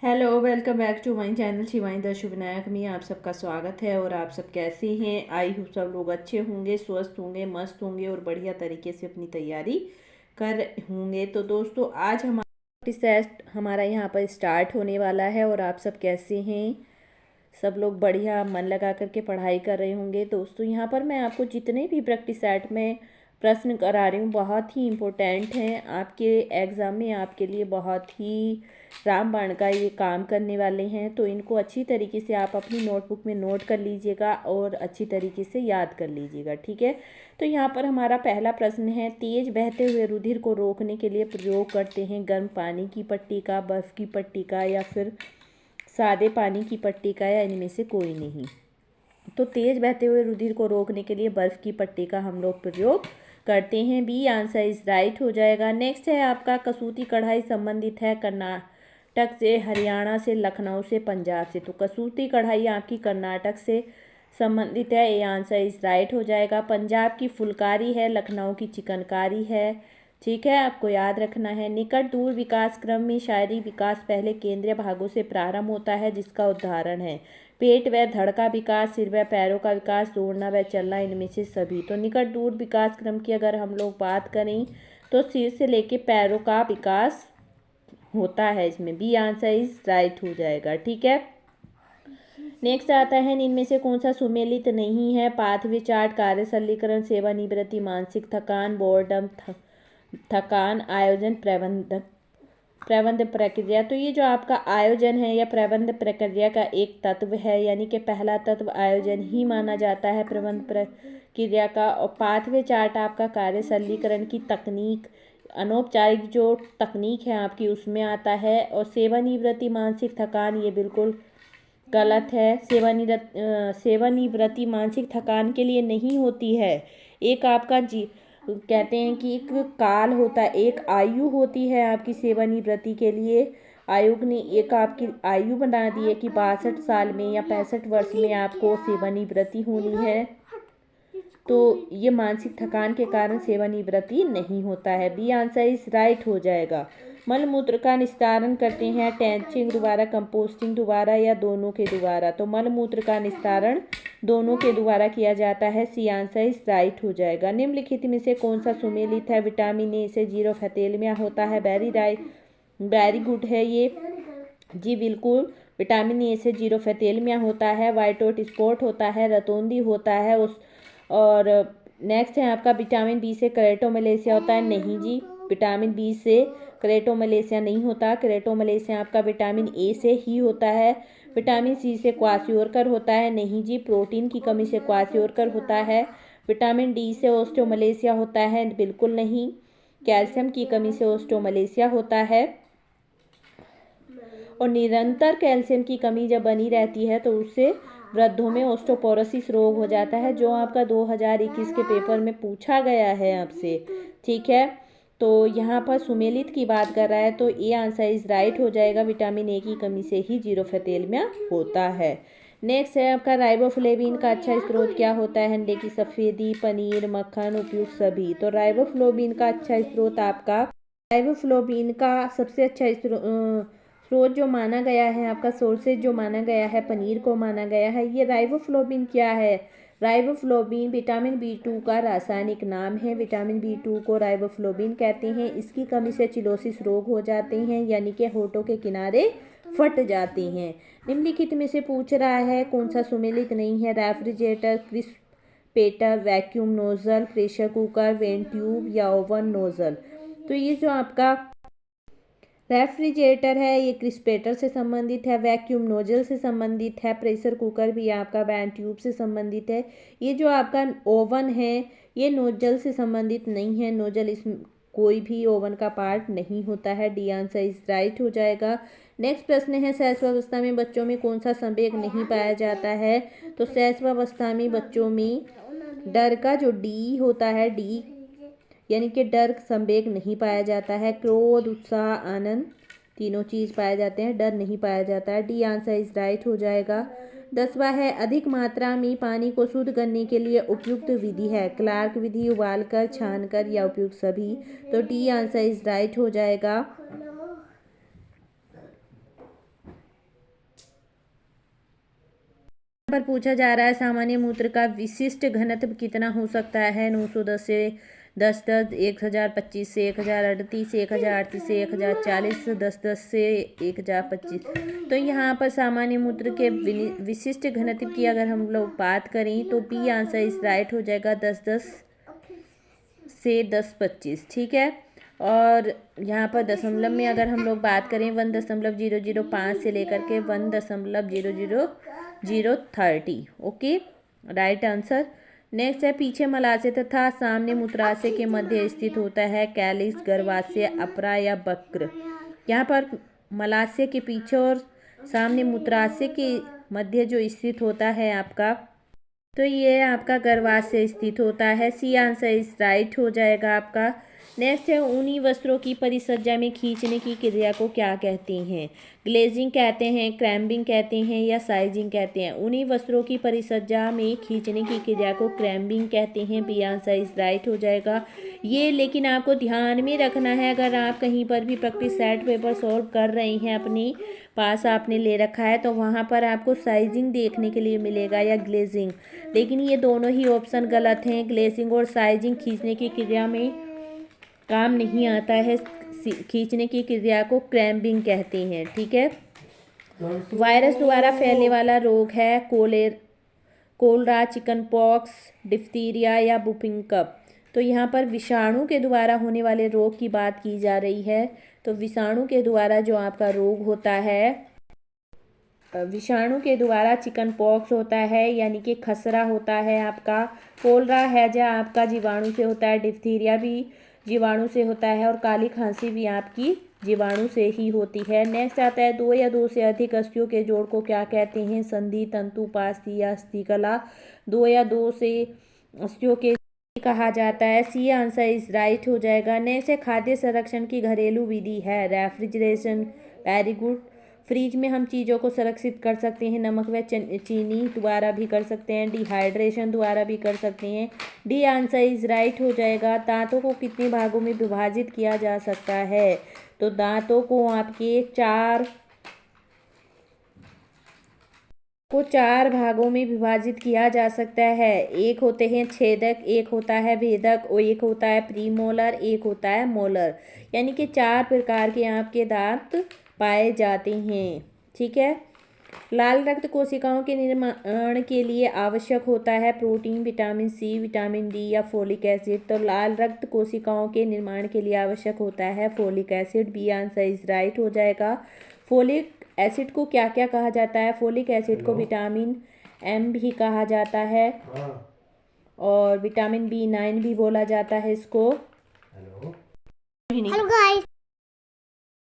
Hello, welcome back to my channel Shivani the शुभ नायक में आप सबका स्वागत है। और आप सब कैसे हैं? आई होप सब लोग अच्छे होंगे, स्वस्थ होंगे, मस्त होंगे और बढ़िया तरीके से अपनी तैयारी कर होंगे। तो दोस्तों, आज हमारा टेस्ट हमारा यहाँ पर स्टार्ट होने वाला है। और आप सब कैसे हैं? सब लोग बढ़िया मन लगा करके पढ़ाई कर रहे होंगे। दोस्तों, यहाँ पर मैं आपको जितने भी प्रैक्टिस सेट में प्रश्न करा रही हूँ बहुत ही इम्पोर्टेंट हैं आपके एग्ज़ाम में, आपके लिए बहुत ही रामबाण का ये काम करने वाले हैं। तो इनको अच्छी तरीके से आप अपनी नोटबुक में नोट कर लीजिएगा और अच्छी तरीके से याद कर लीजिएगा, ठीक है। तो यहाँ पर हमारा पहला प्रश्न है, तेज बहते हुए रुधिर को रोकने के लिए प्रयोग करते हैं गर्म पानी की पट्टी का, बर्फ़ की पट्टी का या फिर सादे पानी की पट्टी का, या इनमें से कोई नहीं। तो तेज बहते हुए रुधिर को रोकने के लिए बर्फ़ की पट्टी का हम लोग प्रयोग करते हैं। बी आंसर इज राइट हो जाएगा। नेक्स्ट है आपका, कसूती कढ़ाई संबंधित है कर्नाटक से, हरियाणा से, लखनऊ से, पंजाब से। तो कसूती कढ़ाई आपकी कर्नाटक से संबंधित है, ए आंसर इज राइट हो जाएगा। पंजाब की फुलकारी है, लखनऊ की चिकनकारी है, ठीक है, आपको याद रखना है। निकट दूर विकास क्रम में शारीरिक विकास पहले केंद्रीय भागों से प्रारंभ होता है, जिसका उदाहरण है पेट व धड़ का विकास, सिर व पैरों का विकास, दौड़ना व चलना, इनमें से सभी। तो निकट दूर विकास क्रम की अगर हम लोग बात करें तो सिर से लेके पैरों का विकास होता है इसमें। बी आंसर इज राइट हो जाएगा, ठीक है। नेक्स्ट आता है, इनमें से कौन सा सुमेलित नहीं है? पाथवे चार्ट, कार्य सरलीकरण, सेवानिवृत्ति, मानसिक थकान, बोर्डम, थकान, आयोजन, प्रबंध प्रक्रिया। तो ये जो आपका आयोजन है या प्रबंध प्रक्रिया का एक तत्व है, यानी कि पहला तत्व आयोजन ही माना जाता है प्रबंध प्रक्रिया का। और पाथवे चार्ट आपका कार्य सरलीकरण की तकनीक, अनौपचारिक जो तकनीक है आपकी, उसमें आता है। और सेवानिवृत्ति, मानसिक थकान, ये बिल्कुल गलत है। सेवानिवृत्ति मानसिक थकान के लिए नहीं होती है। एक आपका कहते हैं कि एक काल होता है, एक आयु होती है आपकी सेवानिवृत्ति के लिए। आयोग ने एक आपकी आयु बना दी है कि 62 साल में या 65 वर्ष में आपको सेवानिवृत्ति होनी है। तो ये मानसिक थकान के कारण सेवानिवृत्ति नहीं होता है। बी आंसर इस राइट हो जाएगा। मल मूत्र का निस्तारण करते हैं टेंचिंग द्वारा, कंपोस्टिंग द्वारा या दोनों के द्वारा? तो मल मूत्र का निस्तारण दोनों के द्वारा किया जाता है। सी आंसर इस राइट हो जाएगा। निम्नलिखित में से कौन सा सुमेलित है? विटामिन ए से जीरोफेथेलमिया होता है, वेरी गुड है ये जी, बिल्कुल। विटामिन ए से जीरोफेथेलमिया होता है, वाइटोट स्पॉट होता है, रतौंधी होता है उस। और नेक्स्ट है आपका, विटामिन बी से क्रेटोमलेशिया होता है। नहीं जी, विटामिन बी से क्रेटोमलेशिया नहीं होता। क्रेटोमलेशिया आपका विटामिन ए से ही होता है। विटामिन सी से क्वासियोरकर होता है। नहीं जी, प्रोटीन की कमी से क्वासियोरकर होता है। विटामिन डी से ऑस्टियोमलेशिया होता है। बिल्कुल नहीं। कैल्शियम की कमी से ऑस्टियोमलेशिया होता है। और निरंतर कैल्शियम की कमी जब बनी रहती है तो उससे वृद्धों में ऑस्टियोपोरोसिस रोग हो जाता है, जो आपका 2021 के पेपर में पूछा गया है आपसे, ठीक है। तो यहाँ पर सुमेलित की बात कर रहा है, तो ए आंसर इज राइट हो जाएगा। विटामिन ए की कमी से ही जीरोफेथेलमिया होता है। नेक्स्ट है आपका, राइबोफ्लेविन का अच्छा स्रोत क्या होता है? अंडे की सफ़ेदी, पनीर, मक्खन, उपयुक्त सभी। तो राइबोफ्लोविन का अच्छा स्रोत आपका, राइबोफ्लोविन का सबसे अच्छा स्रोत जो माना गया है आपका, सोर्सेज जो माना गया है, पनीर को माना गया है। ये राइबोफ्लोविन क्या है? राइबोफ्लोविन विटामिन बी 2 का रासायनिक नाम है। विटामिन बी 2 को राइबोफ्लोविन कहते हैं। इसकी कमी से चिलोसिस रोग हो जाते हैं, यानी कि होठों के किनारे फट जाते हैं। निम्नलिखित में से पूछ रहा है कौन सा सुमेलित नहीं है? Refrigerator, क्रिस्पेटर, vacuum nozzle, pressure cooker, went tube या ओवन नोजल। तो ये जो आपका रेफ्रिजरेटर है ये क्रिस्पेटर से संबंधित है, वैक्यूम नोजल से संबंधित है, प्रेशर कुकर भी आपका वैन ट्यूब से संबंधित है। ये जो आपका ओवन है ये नोजल से संबंधित नहीं है। नोजल इस कोई भी ओवन का पार्ट नहीं होता है। डी आंसर इज राइट हो जाएगा। नेक्स्ट प्रश्न है, शैशवावस्था में बच्चों में कौन सा संवेग नहीं पाया जाता है? तो शैशवावस्था में बच्चों में डर का जो डी होता है, डी यानी कि डर संवेग नहीं पाया जाता है। क्रोध, उत्साह, आनंद, तीनों चीज़ पाए जाते हैं, डर नहीं पाया जाता है। डी आंसर इज राइट हो जाएगा। 10वां है, अधिक मात्रा में पानी को शुद्ध करने के लिए उपयुक्त विधि है? क्लार्क विधि, उबालकर, छानकर या उपयुक्त सभी? तो डी आंसर इज राइट हो जाएगा। पर पूछा जा रहा है सामान्य मूत्र का विशिष्ट घनत्व कितना हो सकता है। 910 से 1010, 1025 से 1038, 1038 से 1040, 1010 से 1025। तो यहाँ पर सामान्य मूत्र के विशिष्ट घनत्व की अगर हम लोग बात करें तो बी आंसर इस राइट हो जाएगा 1010 से 1025। ठीक है। और यहाँ पर दशमलव में अगर हम लोग बात करें 1.005 से लेकर के 1.00030। Okay, right answer. नेक्स्ट है पीछे मलाशय तथा सामने मूत्राशय के मध्य स्थित होता है कैलिस, गर्भाशय, अपरा या वक्र। यहाँ पर मलाशय के पीछे और सामने मूत्राशय के मध्य जो स्थित होता है आपका, तो ये आपका गर्भाशय स्थित होता है। सी आंसर इस राइट हो जाएगा आपका। नेक्स्ट है ऊनी वस्त्रों की परिसज्जा में खींचने की क्रिया को क्या कहते हैं। ग्लेजिंग कहते हैं, क्रैम्बिंग कहते हैं या साइजिंग कहते हैं। ऊनी वस्त्रों की परिसज्जा में खींचने की क्रिया को क्रैम्बिंग कहते हैं। बी आंसर इस राइट हो जाएगा। ये लेकिन आपको ध्यान में रखना है, अगर आप कहीं पर भी प्रैक्टिस सेट पेपर सॉल्व कर रहे हैं, अपने पास आपने ले रखा है, तो वहाँ पर आपको साइजिंग देखने के लिए मिलेगा या ग्लेजिंग, लेकिन ये दोनों ही ऑप्शन गलत हैं। ग्लेजिंग और साइजिंग खींचने की क्रिया में काम नहीं आता है। खींचने की क्रिया को क्रैम्बिंग कहते हैं। ठीक है। वायरस द्वारा फैलने वाला रोग है कोलरा, चिकन पॉक्स, डिप्थीरिया या वुफिंग कफ। तो यहाँ पर विषाणु के द्वारा होने वाले रोग की बात की जा रही है। तो विषाणु के द्वारा जो आपका रोग होता है, विषाणु के द्वारा चिकन पॉक्स होता है, यानी कि खसरा होता है आपका। कोलरा हैजा आपका जीवाणु से होता है। डिप्थीरिया भी जीवाणु से होता है और काली खांसी भी आपकी जीवाणु से ही होती है। नेक्स्ट आता है दो या दो से अधिक अस्थियों के जोड़ को क्या कहते हैं। संधि, तंतु, उपास्थि या अस्थिकला। दो या दो से अस्थियों के कहा जाता है। सी आंसर इस राइट हो जाएगा। नेक्स्ट है खाद्य संरक्षण की घरेलू विधि है रेफ्रिजरेशन। Very good. फ्रिज में हम चीज़ों को संरक्षित कर सकते हैं, नमक व चीनी द्वारा भी कर सकते हैं, डिहाइड्रेशन द्वारा भी कर सकते हैं। डी आंसर इज राइट हो जाएगा। दांतों को कितने भागों में विभाजित किया जा सकता है। तो दांतों को आपके चार भागों में विभाजित किया जा सकता है। एक होते हैं छेदक, एक होता है भेदक और एक होता है प्रीमोलर, एक होता है मोलर। यानी कि 4 प्रकार के आपके दांत पाए जाते हैं। ठीक है। लाल रक्त कोशिकाओं के निर्माण के लिए आवश्यक होता है protein, vitamin C, vitamin D या फोलिक एसिड। तो लाल रक्त कोशिकाओं के निर्माण के लिए आवश्यक होता है folic acid. B answer is right हो जाएगा। फोलिक एसिड को क्या क्या कहा जाता है। फोलिक एसिड को विटामिन एम भी कहा जाता है और विटामिन B9 भी बोला जाता है इसको। Hello guys.